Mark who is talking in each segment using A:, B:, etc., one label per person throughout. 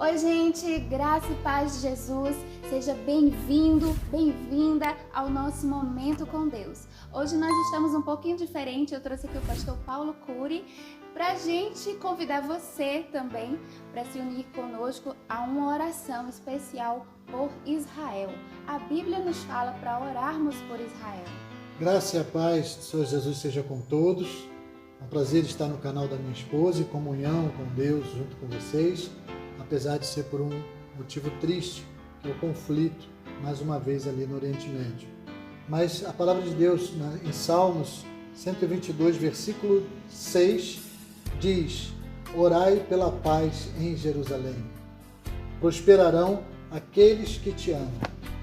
A: Oi, gente, graça e paz de Jesus. Seja bem-vindo, bem-vinda ao nosso Momento com Deus. Hoje nós estamos um pouquinho diferente. Eu trouxe aqui o pastor Paulo Cury para a gente convidar você também para se unir conosco a uma oração especial por Israel. A Bíblia nos fala para orarmos por Israel.
B: Graça e a paz do Senhor Jesus seja com todos. É um prazer estar no canal da minha esposa, em comunhão com Deus junto com vocês, apesar de ser por um motivo triste, que é o conflito, mais uma vez ali no Oriente Médio. Mas a palavra de Deus, em Salmos 122, versículo 6, diz: orai pela paz em Jerusalém. Prosperarão aqueles que te amam,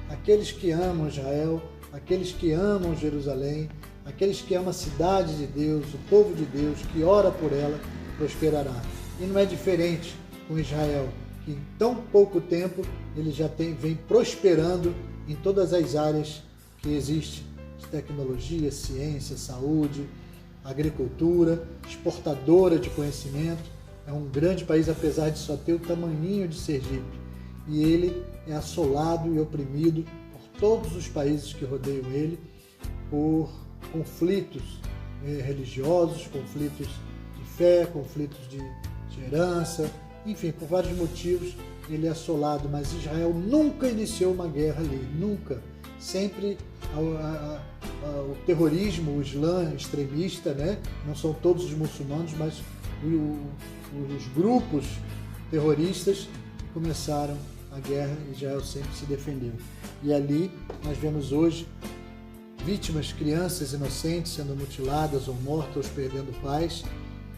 B: aqueles que amam Israel, aqueles que amam Jerusalém, aqueles que amam a cidade de Deus, o povo de Deus, que ora por ela, prosperará. E não é diferente com Israel, que em tão pouco tempo ele já vem prosperando em todas as áreas que existem, de tecnologia, ciência, saúde, agricultura, exportadora de conhecimento. É um grande país, apesar de só ter o tamanhinho de Sergipe. E ele é assolado e oprimido por todos os países que rodeiam ele, por conflitos religiosos, conflitos de fé, conflitos de herança, enfim, por vários motivos ele é assolado, mas Israel nunca iniciou uma guerra ali, nunca. Sempre o terrorismo, o Islã extremista, né? Não são todos os muçulmanos, mas os grupos terroristas começaram a guerra e Israel sempre se defendeu. E ali nós vemos hoje vítimas, crianças inocentes sendo mutiladas ou mortas ou perdendo pais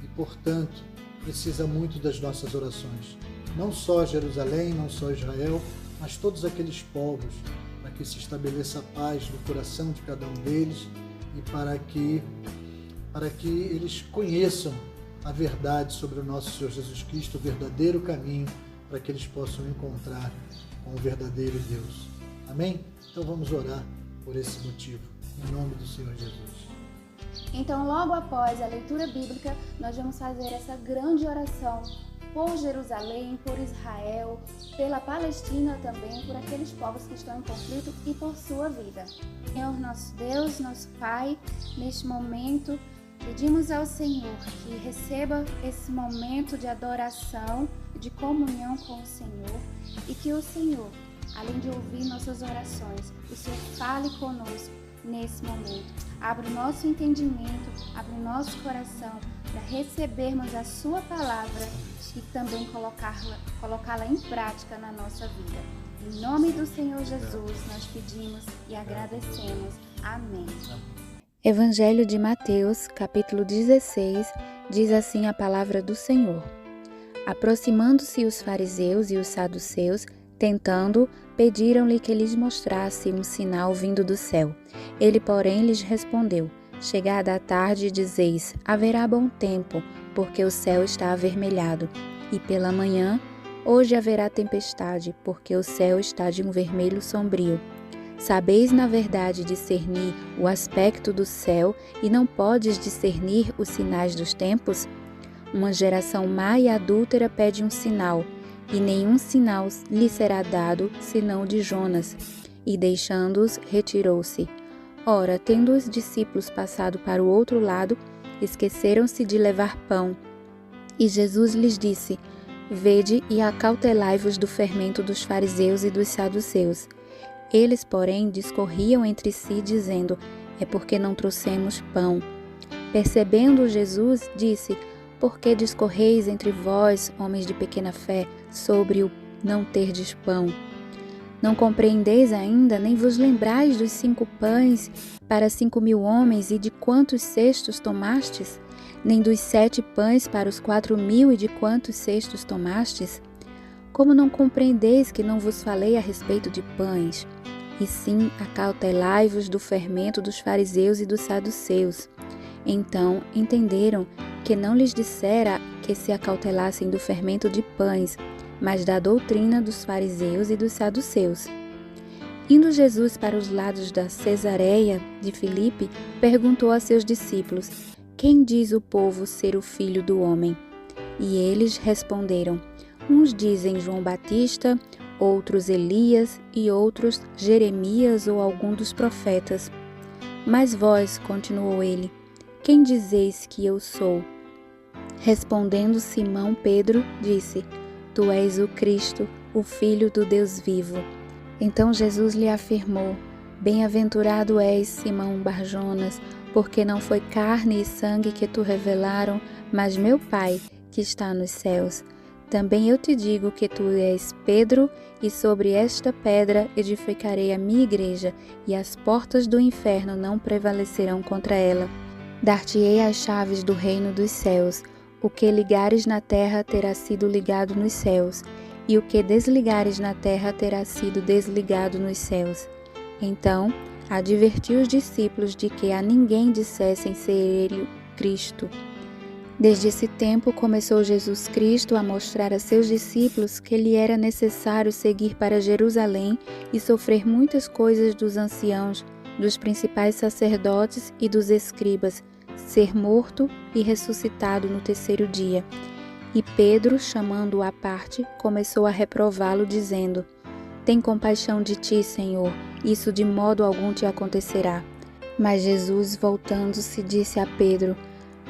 B: e, portanto, precisa muito das nossas orações. Não só Jerusalém, não só Israel, mas todos aqueles povos, para que se estabeleça a paz no coração de cada um deles e para que eles conheçam a verdade sobre o nosso Senhor Jesus Cristo, o verdadeiro caminho, para que eles possam encontrar com o verdadeiro Deus. Amém? Então vamos orar por esse motivo, em nome do Senhor Jesus.
A: Então, logo após a leitura bíblica, nós vamos fazer essa grande oração por Jerusalém, por Israel, pela Palestina também, por aqueles povos que estão em conflito e por sua vida. Senhor, nosso Deus, nosso Pai, neste momento, pedimos ao Senhor que receba esse momento de adoração, de comunhão com o Senhor e que o Senhor, além de ouvir nossas orações, o Senhor fale conosco nesse momento. Abra o nosso entendimento, abra o nosso coração para recebermos a sua palavra e também colocá-la em prática na nossa vida. Em nome do Senhor Jesus, nós pedimos e agradecemos. Amém.
C: Evangelho de Mateus, capítulo 16, diz assim a palavra do Senhor. Aproximando-se os fariseus e os saduceus, tentando, pediram-lhe que lhes mostrasse um sinal vindo do céu. Ele, porém, lhes respondeu: chegada a tarde, dizeis, haverá bom tempo, porque o céu está avermelhado. E pela manhã, hoje haverá tempestade, porque o céu está de um vermelho sombrio. Sabeis, na verdade, discernir o aspecto do céu e não podes discernir os sinais dos tempos? Uma geração má e adúltera pede um sinal, e nenhum sinal lhe será dado, senão de Jonas. E deixando-os, retirou-se. Ora, tendo os discípulos passado para o outro lado, esqueceram-se de levar pão. E Jesus lhes disse: vede e acautelai-vos do fermento dos fariseus e dos saduceus. Eles, porém, discorriam entre si, dizendo: é porque não trouxemos pão. Percebendo Jesus, disse: por que discorreis entre vós, homens de pequena fé, sobre o não terdes pão? Não compreendeis ainda, nem vos lembrais dos 5 pães para 5.000 homens e de quantos cestos tomastes? Nem dos 7 pães para os 4.000 e de quantos cestos tomastes? Como não compreendeis que não vos falei a respeito de pães? E sim, acautelai-vos do fermento dos fariseus e dos saduceus. Então entenderam que não lhes dissera que se acautelassem do fermento de pães, mas da doutrina dos fariseus e dos saduceus. Indo Jesus para os lados da Cesareia de Filipe, perguntou a seus discípulos: quem diz o povo ser o Filho do Homem? E eles responderam: Uns dizem João Batista, outros Elias e outros Jeremias ou algum dos profetas. Mas vós, continuou ele, quem dizeis que eu sou? Respondendo Simão Pedro, disse, Tu és o Cristo, o Filho do Deus vivo. Então Jesus lhe afirmou, Bem-aventurado és, Simão Barjonas, porque não foi carne e sangue que tu revelaram, mas meu Pai, que está nos céus. Também eu te digo que tu és Pedro, e sobre esta pedra edificarei a minha igreja, e as portas do inferno não prevalecerão contra ela. Dar-te-ei as chaves do reino dos céus. O que ligares na terra terá sido ligado nos céus, e o que desligares na terra terá sido desligado nos céus. Então, advertiu os discípulos de que a ninguém dissessem ser ele o Cristo. Desde esse tempo começou Jesus Cristo a mostrar a seus discípulos que lhe era necessário seguir para Jerusalém e sofrer muitas coisas dos anciãos, dos principais sacerdotes e dos escribas, ser morto e ressuscitado no terceiro dia. E Pedro, chamando-o à parte, começou a reprová-lo, dizendo, Tem compaixão de ti, Senhor, isso de modo algum te acontecerá. Mas Jesus, voltando-se, disse a Pedro,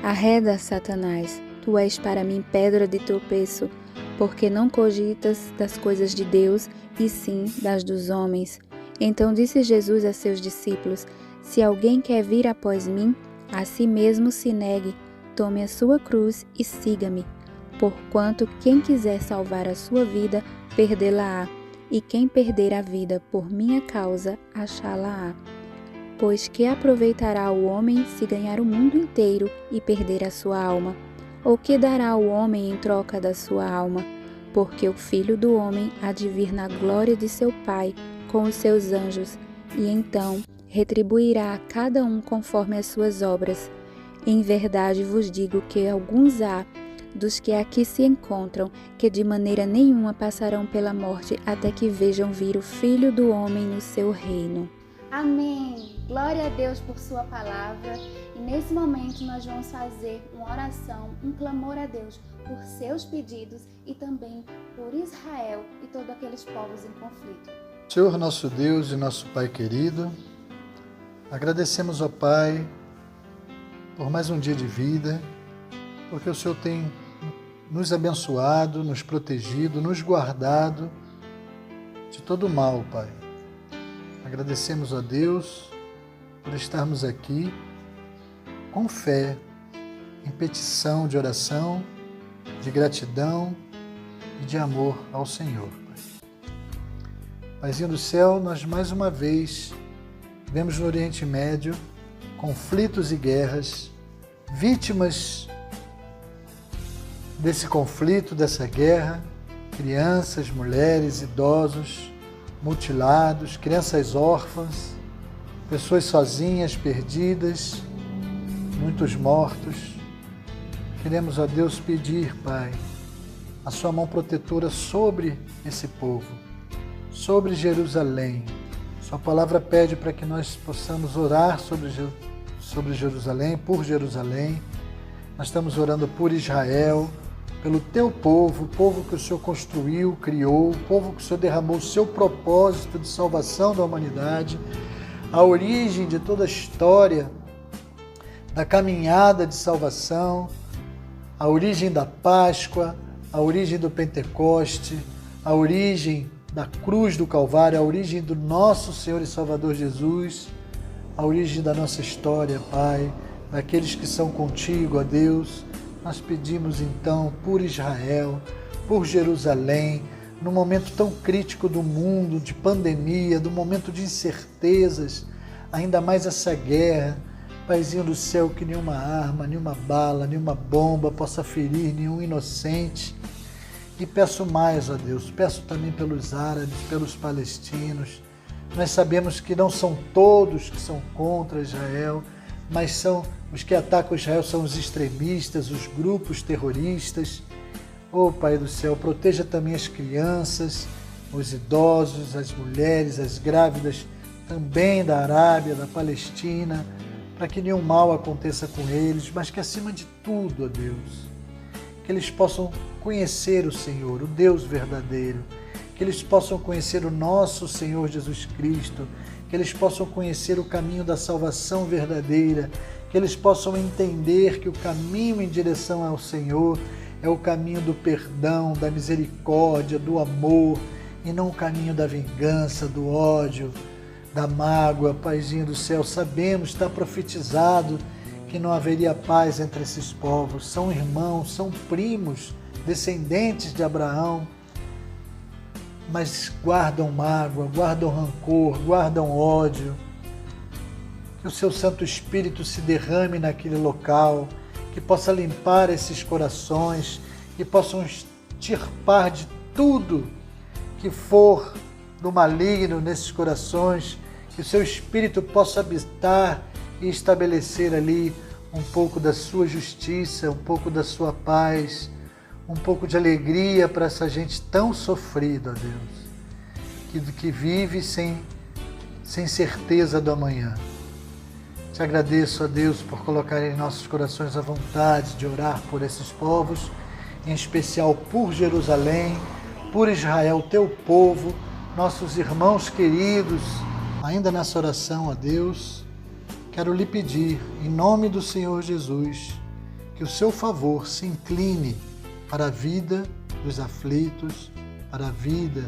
C: Arreda, Satanás, tu és para mim pedra de tropeço, porque não cogitas das coisas de Deus, e sim das dos homens. Então disse Jesus a seus discípulos, Se alguém quer vir após mim, a si mesmo se negue, tome a sua cruz e siga-me. Porquanto quem quiser salvar a sua vida, perdê-la-á, e quem perder a vida por minha causa, achá-la-á. Pois que aproveitará o homem se ganhar o mundo inteiro e perder a sua alma? Ou que dará o homem em troca da sua alma? Porque o Filho do Homem há de vir na glória de seu Pai com os seus anjos, e então retribuirá a cada um conforme as suas obras. Em verdade vos digo que alguns há, dos que aqui se encontram, que de maneira nenhuma passarão pela morte até que vejam vir o Filho do Homem no seu reino.
A: Amém! Glória a Deus por sua palavra. E nesse momento nós vamos fazer uma oração, um clamor a Deus por seus pedidos e também por Israel e todos aqueles povos em conflito.
B: Senhor nosso Deus e nosso Pai querido, agradecemos ao Pai por mais um dia de vida, porque o Senhor tem nos abençoado, nos protegido, nos guardado de todo o mal, Pai. Agradecemos a Deus por estarmos aqui com fé, em petição de oração, de gratidão e de amor ao Senhor. Paizinho do céu, nós mais uma vez vemos no Oriente Médio conflitos e guerras, vítimas desse conflito, dessa guerra, crianças, mulheres, idosos, mutilados, crianças órfãs, pessoas sozinhas, perdidas, muitos mortos. Queremos a Deus pedir, Pai, a sua mão protetora sobre esse povo, sobre Jerusalém. Sua palavra pede para que nós possamos orar sobre Jerusalém, por Jerusalém. Nós estamos orando por Israel, pelo teu povo, o povo que o Senhor construiu, criou, o povo que o Senhor derramou o seu propósito de salvação da humanidade, a origem de toda a história da caminhada de salvação, a origem da Páscoa, a origem do Pentecoste, a origem da cruz do Calvário, a origem do nosso Senhor e Salvador Jesus, a origem da nossa história, Pai, daqueles que são contigo, ó Deus. Nós pedimos então por Israel, por Jerusalém, num momento tão crítico do mundo, de pandemia, do momento de incertezas, ainda mais essa guerra. Paizinho do céu, que nenhuma arma, nenhuma bala, nenhuma bomba possa ferir nenhum inocente. E peço mais, ó Deus, peço também pelos árabes, pelos palestinos. Nós sabemos que não são todos que são contra Israel, mas são os que atacam Israel, são os extremistas, os grupos terroristas. Ó Pai do céu, proteja também as crianças, os idosos, as mulheres, as grávidas, também da Arábia, da Palestina, para que nenhum mal aconteça com eles, mas que acima de tudo, ó Deus, que eles possam conhecer o Senhor, o Deus verdadeiro, que eles possam conhecer o nosso Senhor Jesus Cristo, que eles possam conhecer o caminho da salvação verdadeira, que eles possam entender que o caminho em direção ao Senhor é o caminho do perdão, da misericórdia, do amor, e não o caminho da vingança, do ódio, da mágoa. Paizinho do céu, sabemos, está profetizado que não haveria paz entre esses povos. São irmãos, são primos, descendentes de Abraão, mas guardam mágoa, guardam rancor, guardam ódio. Que o seu Santo Espírito se derrame naquele local, que possa limpar esses corações, que possam extirpar de tudo que for do maligno nesses corações, que o seu Espírito possa habitar e estabelecer ali um pouco da sua justiça, um pouco da sua paz, um pouco de alegria para essa gente tão sofrida, ó Deus, que vive sem certeza do amanhã. Te agradeço, ó Deus, por colocar em nossos corações a vontade de orar por esses povos, em especial por Jerusalém, por Israel, teu povo, nossos irmãos queridos. Ainda nessa oração, ó Deus, quero lhe pedir, em nome do Senhor Jesus, que o seu favor se incline para a vida dos aflitos, para a vida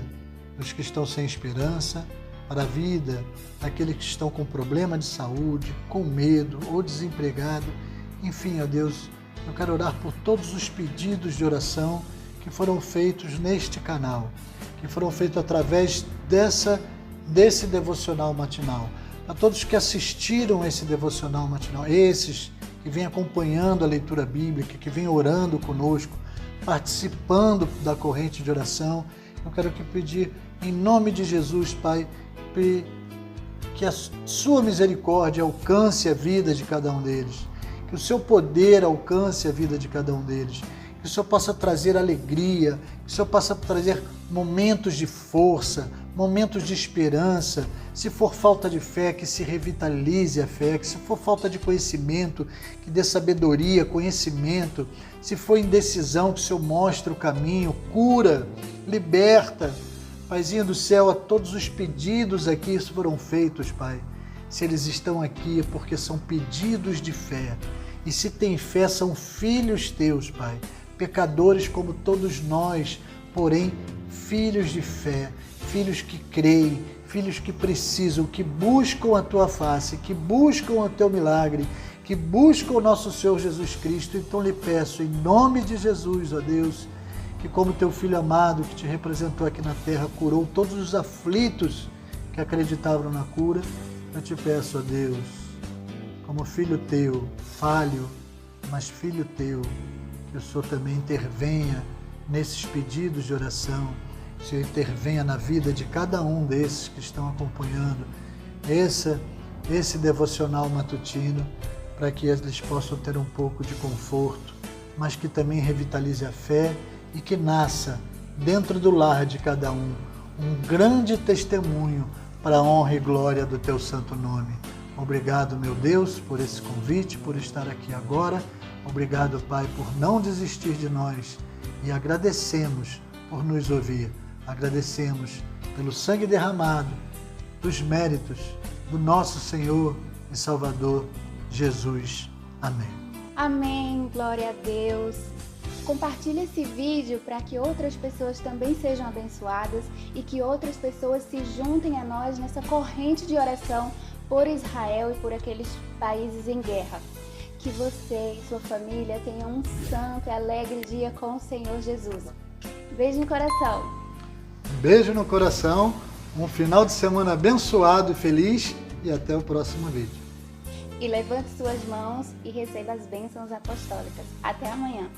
B: dos que estão sem esperança, para a vida daqueles que estão com problema de saúde, com medo ou desempregado. Enfim, ó Deus, eu quero orar por todos os pedidos de oração que foram feitos neste canal, que foram feitos através desse devocional matinal. A todos que assistiram esse devocional matinal, esses que vêm acompanhando a leitura bíblica, que vêm orando conosco, participando da corrente de oração, eu quero pedir em nome de Jesus, Pai, que a sua misericórdia alcance a vida de cada um deles, que o seu poder alcance a vida de cada um deles, que o Senhor possa trazer alegria, que o Senhor possa trazer momentos de força, momentos de esperança. Se for falta de fé, que se revitalize a fé, que se for falta de conhecimento, que dê sabedoria, conhecimento. Se for indecisão, que o Senhor mostre o caminho, cura, liberta. Paizinho do céu, a todos os pedidos aqui foram feitos, Pai. Se eles estão aqui é porque são pedidos de fé. E se tem fé, são filhos teus, Pai. Pecadores como todos nós, porém filhos de fé, filhos que creem, filhos que precisam, que buscam a tua face, que buscam o teu milagre, que buscam o nosso Senhor Jesus Cristo. Então lhe peço, em nome de Jesus, ó Deus, que como teu Filho amado, que te representou aqui na terra, curou todos os aflitos que acreditavam na cura, eu te peço, ó Deus, como filho teu, falho, mas filho teu, que o Senhor também intervenha nesses pedidos de oração, que o Senhor intervenha na vida de cada um desses que estão acompanhando esse devocional matutino, para que eles possam ter um pouco de conforto, mas que também revitalize a fé e que nasça dentro do lar de cada um grande testemunho para a honra e glória do teu santo nome. Obrigado, meu Deus, por esse convite, por estar aqui agora. Obrigado, Pai, por não desistir de nós, e agradecemos por nos ouvir. Agradecemos pelo sangue derramado, dos méritos do nosso Senhor e Salvador Jesus. Amém.
A: Amém, glória a Deus. Compartilhe esse vídeo para que outras pessoas também sejam abençoadas e que outras pessoas se juntem a nós nessa corrente de oração por Israel e por aqueles países em guerra. Que você e sua família tenham um santo e alegre dia com o Senhor Jesus. Beijo no coração.
B: Um beijo no coração, um final de semana abençoado e feliz, e até o próximo vídeo.
A: E levante suas mãos e receba as bênçãos apostólicas. Até amanhã.